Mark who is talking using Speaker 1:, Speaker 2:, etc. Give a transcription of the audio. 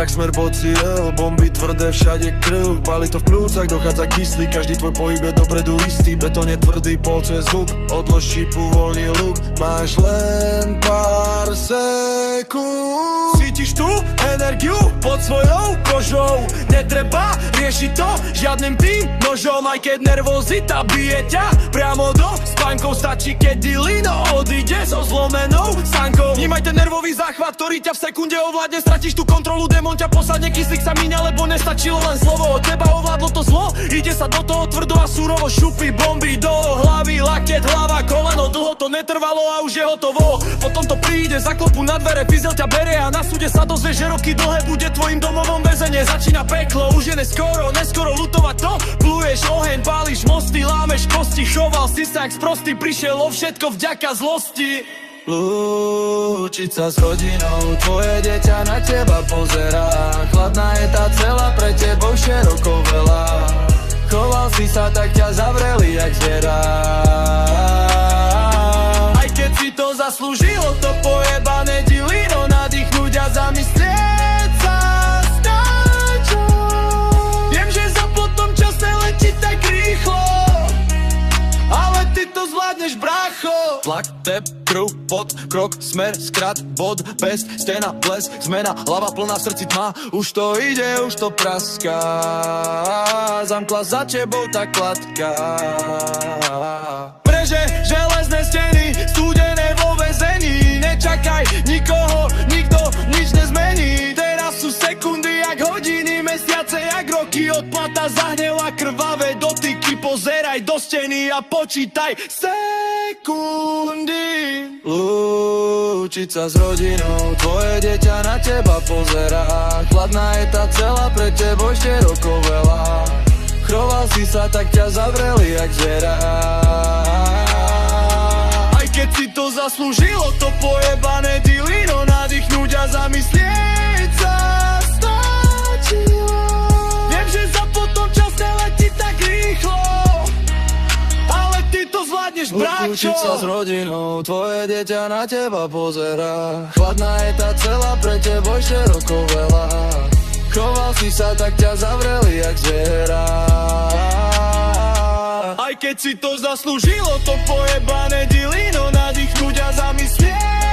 Speaker 1: jak smer pod cieľ. Bomby tvrdé, všade krv, pali to v plúcach, dochádza kyslík. Každý tvoj pohyb je dopredu istý, beton je tvrdý, pol cez zub. Odlož čipu, voľný luk, máš len pár sekúnd. Cítiš tú energiu pod svojou kožou, netreba riešiť to žiadnym tým nožom. Aj keď nervozita bije ťa priamo do spánkov, stačí keď dilino odíde so zlomenou sánkou. Vnímaj ten nervový záchvat, ktorý ťa v sekunde ovládne. Stratíš tú kontrolu, démon ťa posadne, kyslík sa míňa, lebo nestačilo len slovo. Od teba ovládlo to zlo, ide sa do toho tvrdo a surovo. Šupy, bomby do hlavy, laket, hlava, koleno. Dlho to netrvalo a už je hotovo. Potom to príde, zaklopu na dvere, fyzel ťa bere a na súde sa dozvie, že roky dlhé bude tvojim domovom väzenie. Začína peklo, už je neskoro lutovať to. Pluješ oheň, páliš mosty, lámeš kosti. Choval si sa jak sprostý, prišiel o všetko vďaka zlosti. Lúčiť sa s rodinou, tvoje dieťa na teba pozerá. Chladná je tá celá, pre tebou široko veľa. Choval si sa, tak ťa zavreli jak zviera. Aj keď si to zaslúžilo, to pojebané dilino, nadýchnúť a zamyslieť sa stačí. Viem, že za potom čas neletí tak rýchlo, ale ty to zvládneš, brácho. Tlak, tep, krv, pod, krok, smer, skrat, bod, bez, stena, ples, zmena, hlava plná, v srdci tma. Už to ide, už to praská, zamkla za tebou tá kladka. Mreže, železné steny, studené vo väzení. Nečakaj nikoho, nikto nič nezmení. Teraz sú sekundy jak hodiny, mesiace jak roky. Odplata za hnev a krvavé dotyky. Pozeraj do steny a počítaj sekundy. Lúčiť sa s rodinou, tvoje dieťa na teba pozerá. Chladná je tá celá, pre tebou široko veľa. Choval si sa, tak ťa zavreli jak zviera. Aj keď si to zaslúžilo, to pojebané dilino, nadýchnúť a zamyslieť sa stačilo. Viem, že za potom čas neletí tak rýchlo, ale ty to zvládneš, bráčo. Lúčiť sa s rodinou, tvoje dieťa na teba pozerá. Chladná je tá celá, pre tebou široko veľa. Choval si sa, tak ťa zavreli jak zviera. Aj keď si to zaslúžilo, to pojebané dilino, nadýchnúť a zamyslieť